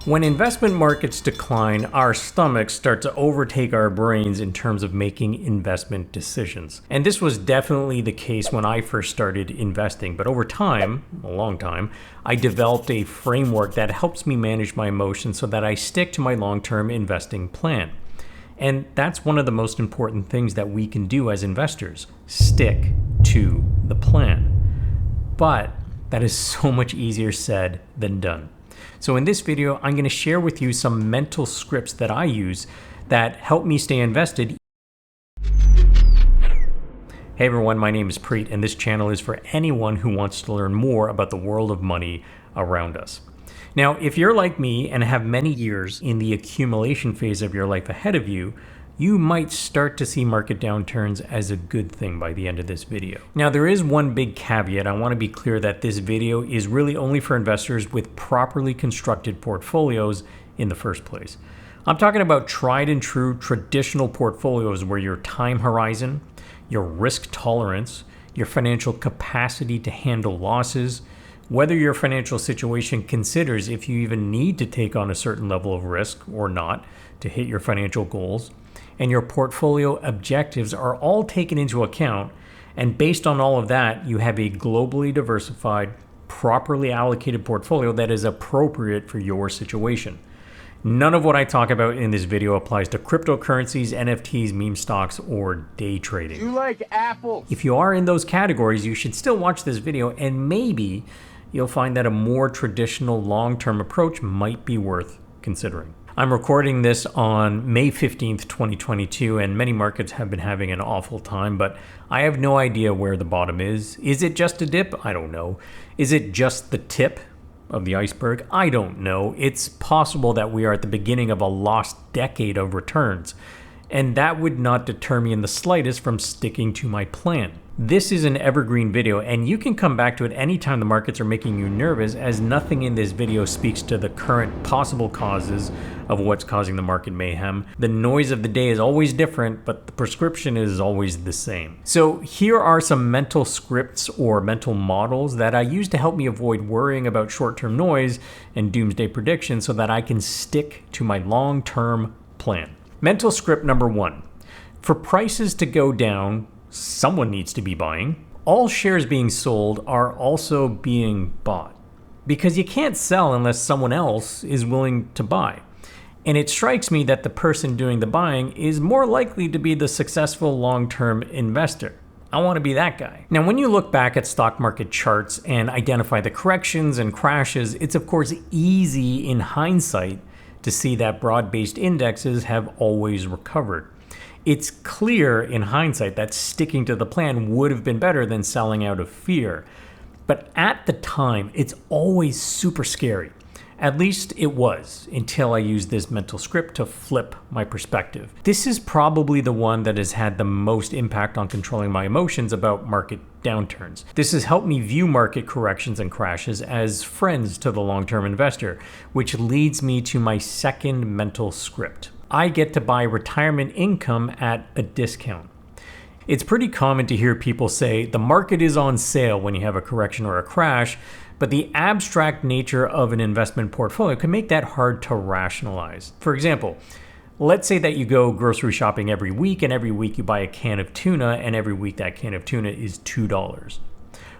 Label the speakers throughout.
Speaker 1: When investment markets decline, our stomachs start to overtake our brains in terms of making investment decisions. And this was definitely the case when I first started investing. But over time, a long time, I developed a framework that helps me manage my emotions so that I stick to my long-term investing plan. And that's one of the most important things that we can do as investors, stick to the plan. But that is so much easier said than done. So in this video, I'm going to share with you some mental scripts that I use that help me stay invested. Hey everyone, my name is Preet, and this channel is for anyone who wants to learn more about the world of money around us. Now, if you're like me and have many years in the accumulation phase of your life ahead of you, you might start to see market downturns as a good thing by the end of this video. Now, there is one big caveat. I want to be clear that this video is really only for investors with properly constructed portfolios in the first place. I'm talking about tried and true traditional portfolios where your time horizon, your risk tolerance, your financial capacity to handle losses, whether your financial situation considers if you even need to take on a certain level of risk or not to hit your financial goals, and your portfolio objectives are all taken into account. And based on all of that, you have a globally diversified, properly allocated portfolio that is appropriate for your situation. None of what I talk about in this video applies to cryptocurrencies, NFTs, meme stocks, or day trading.
Speaker 2: You like apples?
Speaker 1: If you are in those categories, you should still watch this video, and maybe you'll find that a more traditional long-term approach might be worth considering. I'm recording this on May 15th, 2022, and many markets have been having an awful time, but I have no idea where the bottom is. Is it just a dip? I don't know. Is it just the tip of the iceberg? I don't know. It's possible that we are at the beginning of a lost decade of returns, and that would not deter me in the slightest from sticking to my plan. This is an evergreen video, and you can come back to it anytime the markets are making you nervous, as nothing in this video speaks to the current possible causes of what's causing the market mayhem. The noise of the day is always different, but the prescription is always the same. So here are some mental scripts or mental models that I use to help me avoid worrying about short-term noise and doomsday predictions so that I can stick to my long-term plan. Mental script number 1. For prices to go down, someone needs to be buying. All shares being sold are also being bought, because you can't sell unless someone else is willing to buy. And it strikes me that the person doing the buying is more likely to be the successful long-term investor. I want to be that guy. Now, when you look back at stock market charts and identify the corrections and crashes, it's of course easy in hindsight to see that broad-based indexes have always recovered. It's clear in hindsight that sticking to the plan would have been better than selling out of fear. But at the time, it's always super scary. At least it was, until I used this mental script to flip my perspective. This is probably the one that has had the most impact on controlling my emotions about market downturns. This has helped me view market corrections and crashes as friends to the long-term investor, which leads me to my second mental script. I get to buy retirement income at a discount. It's pretty common to hear people say the market is on sale when you have a correction or a crash, but the abstract nature of an investment portfolio can make that hard to rationalize. For example, let's say that you go grocery shopping every week, and every week you buy a can of tuna, and every week that can of tuna is $2.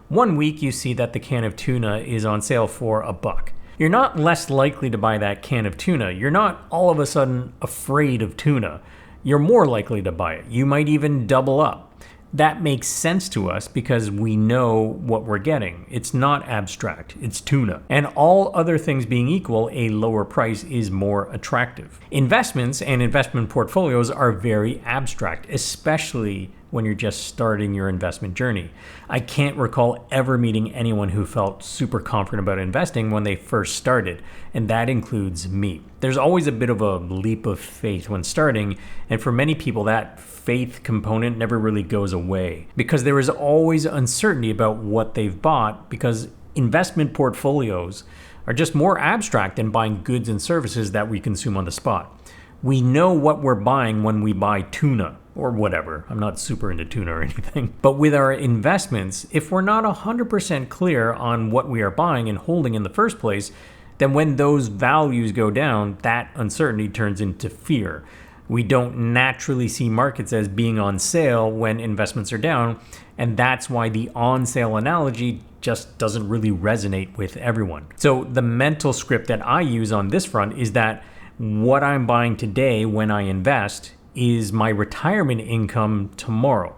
Speaker 1: One week you see that the can of tuna is on sale for $1. You're not less likely to buy that can of tuna. You're not all of a sudden afraid of tuna. You're more likely to buy it. You might even double up. That makes sense to us because we know what we're getting. It's not abstract, it's tuna. And all other things being equal, a lower price is more attractive. Investments and investment portfolios are very abstract, especially when you're just starting your investment journey. I can't recall ever meeting anyone who felt super confident about investing when they first started, and that includes me. There's always a bit of a leap of faith when starting, and for many people that faith component never really goes away because there is always uncertainty about what they've bought, because investment portfolios are just more abstract than buying goods and services that we consume on the spot. We know what we're buying when we buy tuna or whatever. I'm not super into tuna or anything. But with our investments, if we're not 100% clear on what we are buying and holding in the first place, then when those values go down, that uncertainty turns into fear. We don't naturally see markets as being on sale when investments are down, and that's why the on sale analogy just doesn't really resonate with everyone. So the mental script that I use on this front is that what I'm buying today when I invest is my retirement income tomorrow.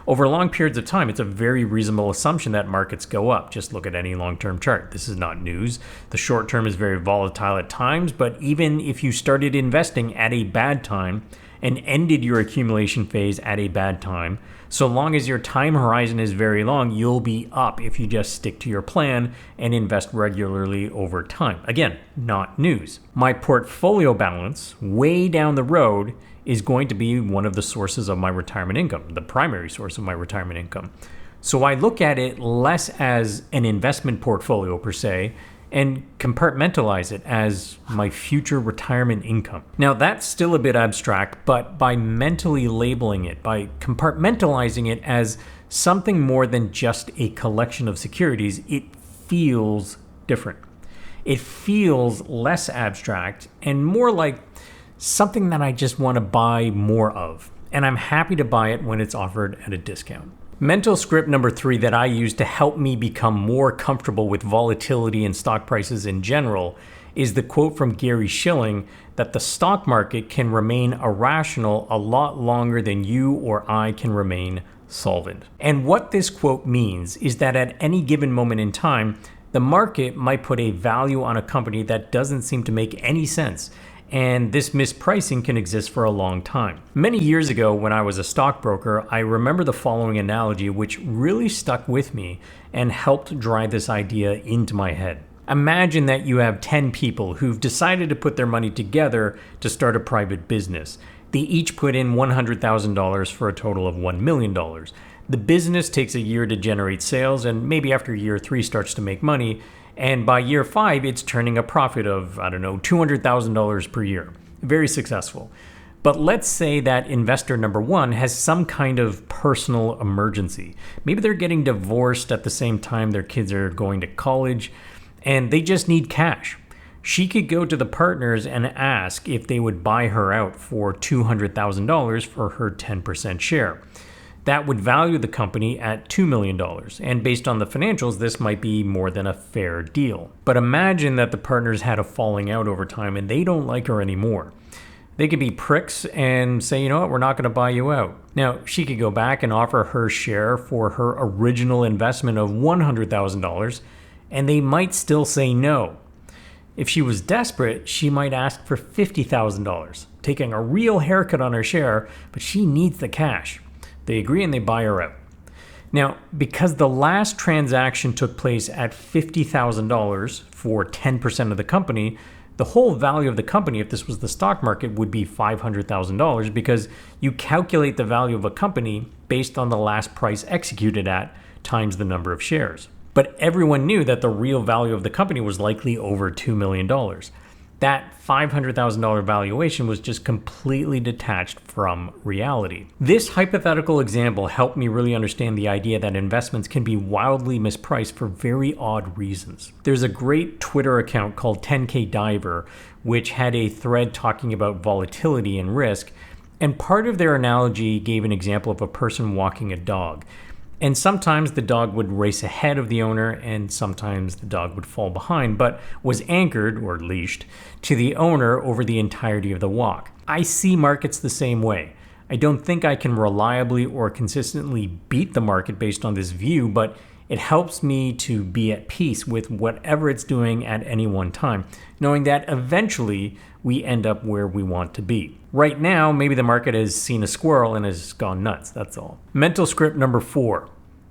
Speaker 1: Over long periods of time, it's a very reasonable assumption that markets go up. Just look at any long-term chart. This is not news. The short term is very volatile at times, but even if you started investing at a bad time and ended your accumulation phase at a bad time, so long as your time horizon is very long, you'll be up if you just stick to your plan and invest regularly over time. Again, not news. My portfolio balance way down the road is going to be one of the sources of my retirement income, the primary source of my retirement income. So I look at it less as an investment portfolio per se, and compartmentalize it as my future retirement income. Now that's still a bit abstract, but by mentally labeling it, by compartmentalizing it as something more than just a collection of securities, it feels different. It feels less abstract and more like something that I just want to buy more of. And I'm happy to buy it when it's offered at a discount. Mental script number 3 that I use to help me become more comfortable with volatility and stock prices in general is the quote from Gary Schilling that the stock market can remain irrational a lot longer than you or I can remain solvent. And what this quote means is that at any given moment in time, the market might put a value on a company that doesn't seem to make any sense. And this mispricing can exist for a long time. Many years ago, when I was a stockbroker, I remember the following analogy which really stuck with me and helped drive this idea into my head. Imagine that you have 10 people who've decided to put their money together to start a private business. They each put in $100,000 for a total of $1 million. The business takes a year to generate sales, and maybe after year 3 starts to make money. And by year 5, it's turning a profit of, $200,000 per year. Very successful. But let's say that investor number 1 has some kind of personal emergency. Maybe they're getting divorced at the same time their kids are going to college, and they just need cash. She could go to the partners and ask if they would buy her out for $200,000 for her 10% share. That would value the company at $2 million. And based on the financials, this might be more than a fair deal. But imagine that the partners had a falling out over time and they don't like her anymore. They could be pricks and say, you know what, we're not going to buy you out. Now, she could go back and offer her share for her original investment of $100,000, and they might still say no. If she was desperate, she might ask for $50,000, taking a real haircut on her share, but she needs the cash. They agree and they buy her out. Now, because the last transaction took place at $50,000 for 10% of the company, the whole value of the company, if this was the stock market, would be $500,000 because you calculate the value of a company based on the last price executed at times the number of shares. But everyone knew that the real value of the company was likely over $2 million. That $500,000 valuation was just completely detached from reality. This hypothetical example helped me really understand the idea that investments can be wildly mispriced for very odd reasons. There's a great Twitter account called 10K Diver, which had a thread talking about volatility and risk, and part of their analogy gave an example of a person walking a dog. And sometimes the dog would race ahead of the owner, and sometimes the dog would fall behind, but was anchored, or leashed, to the owner over the entirety of the walk. I see markets the same way. I don't think I can reliably or consistently beat the market based on this view, but it helps me to be at peace with whatever it's doing at any one time, knowing that eventually we end up where we want to be. Right now, maybe the market has seen a squirrel and has gone nuts, that's all. Mental script number 4.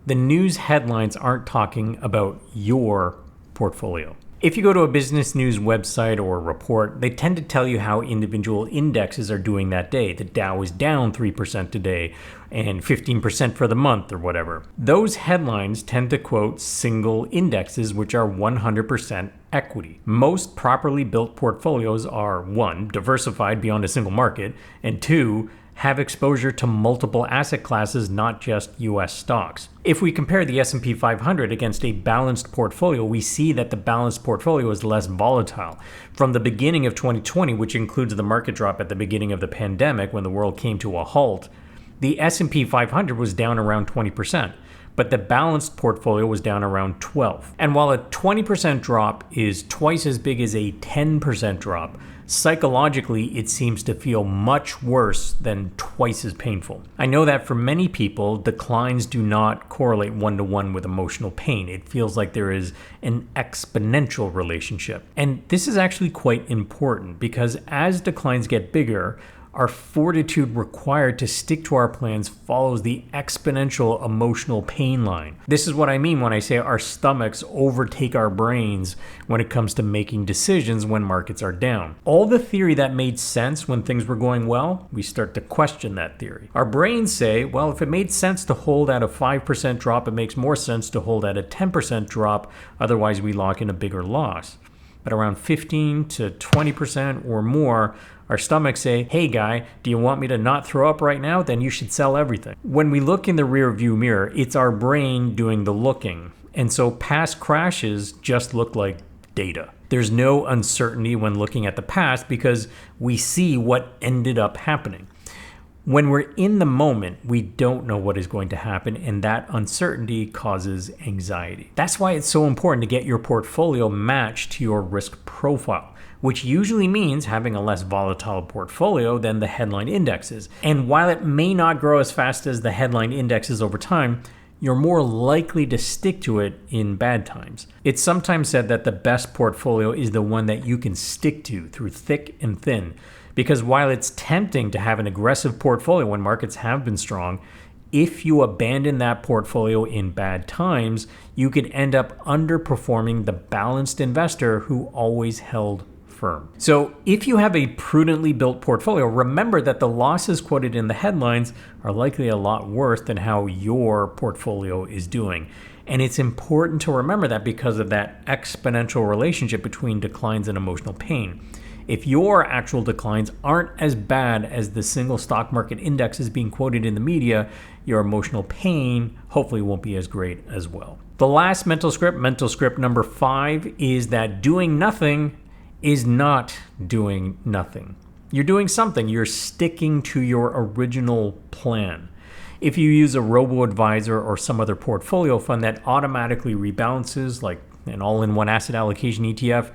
Speaker 1: The news headlines aren't talking about your portfolio. If you go to a business news website or report, they tend to tell you how individual indexes are doing that day. The Dow is down 3% today. and 15% for the month or whatever. Those headlines tend to quote single indexes, which are 100% equity. Most properly built portfolios are 1, diversified beyond a single market, and 2, have exposure to multiple asset classes, not just US stocks. If we compare the S&P 500 against a balanced portfolio, we see that the balanced portfolio is less volatile. From the beginning of 2020, which includes the market drop at the beginning of the pandemic when the world came to a halt, the S&P 500 was down around 20%. But the balanced portfolio was down around 12. And while a 20% drop is twice as big as a 10% drop, psychologically it seems to feel much worse than twice as painful. I know that for many people, declines do not correlate one-to-one with emotional pain. It feels like there is an exponential relationship. And this is actually quite important because as declines get bigger, our fortitude required to stick to our plans follows the exponential emotional pain line. This is what I mean when I say our stomachs overtake our brains when it comes to making decisions when markets are down. All the theory that made sense when things were going well, we start to question that theory. Our brains say, well, if it made sense to hold at a 5% drop, it makes more sense to hold at a 10% drop, otherwise we lock in a bigger loss. But around 15 to 20% or more, our stomachs say, hey guy, do you want me to not throw up right now? Then you should sell everything. When we look in the rear view mirror, it's our brain doing the looking. And so past crashes just look like data. There's no uncertainty when looking at the past because we see what ended up happening. When we're in the moment, we don't know what is going to happen, and that uncertainty causes anxiety. That's why it's so important to get your portfolio matched to your risk profile, which usually means having a less volatile portfolio than the headline indexes. And while it may not grow as fast as the headline indexes over time, you're more likely to stick to it in bad times. It's sometimes said that the best portfolio is the one that you can stick to through thick and thin. Because while it's tempting to have an aggressive portfolio when markets have been strong, if you abandon that portfolio in bad times, you could end up underperforming the balanced investor who always held firm. So if you have a prudently built portfolio, remember that the losses quoted in the headlines are likely a lot worse than how your portfolio is doing. And it's important to remember that because of that exponential relationship between declines and emotional pain. If your actual declines aren't as bad as the single stock market indexes being quoted in the media, your emotional pain hopefully won't be as great as well. The last mental script number 5, is that doing nothing is not doing nothing. You're doing something. You're sticking to your original plan. If you use a robo-advisor or some other portfolio fund that automatically rebalances, like an all-in-one asset allocation ETF,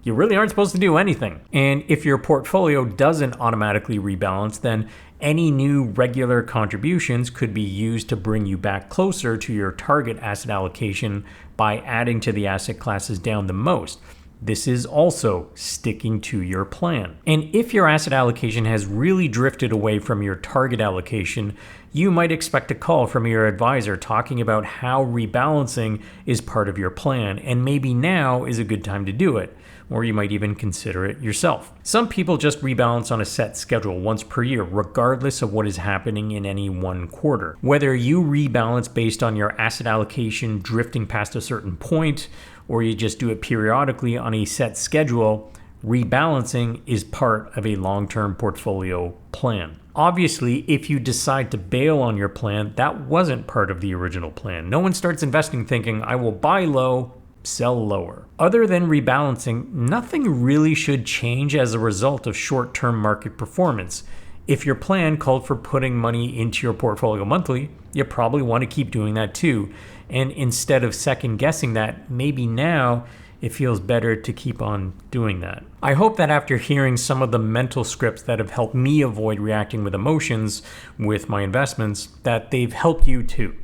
Speaker 1: you really aren't supposed to do anything. And if your portfolio doesn't automatically rebalance, then any new regular contributions could be used to bring you back closer to your target asset allocation by adding to the asset classes down the most. This is also sticking to your plan. And if your asset allocation has really drifted away from your target allocation, you might expect a call from your advisor talking about how rebalancing is part of your plan, and maybe now is a good time to do it. Or you might even consider it yourself. Some people just rebalance on a set schedule once per year, regardless of what is happening in any one quarter. Whether you rebalance based on your asset allocation drifting past a certain point, or you just do it periodically on a set schedule, rebalancing is part of a long-term portfolio plan. Obviously, if you decide to bail on your plan, that wasn't part of the original plan. No one starts investing thinking, I will buy low, sell lower. Other than rebalancing, nothing really should change as a result of short-term market performance. If your plan called for putting money into your portfolio monthly, you probably want to keep doing that too. And instead of second guessing that, maybe now it feels better to keep on doing that. I hope that after hearing some of the mental scripts that have helped me avoid reacting with emotions with my investments, that they've helped you too.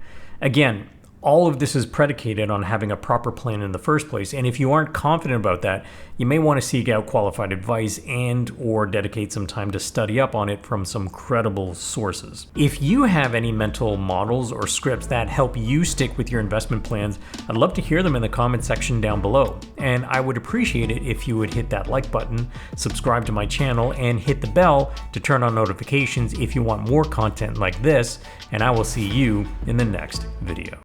Speaker 1: Again, All of this is predicated on having a proper plan in the first place, and if you aren't confident about that, you may want to seek out qualified advice and or dedicate some time to study up on it from some credible sources. If you have any mental models or scripts that help you stick with your investment plans, I'd love to hear them in the comment section down below. And I would appreciate it if you would hit that like button, subscribe to my channel, and hit the bell to turn on notifications if you want more content like this, and I will see you in the next video.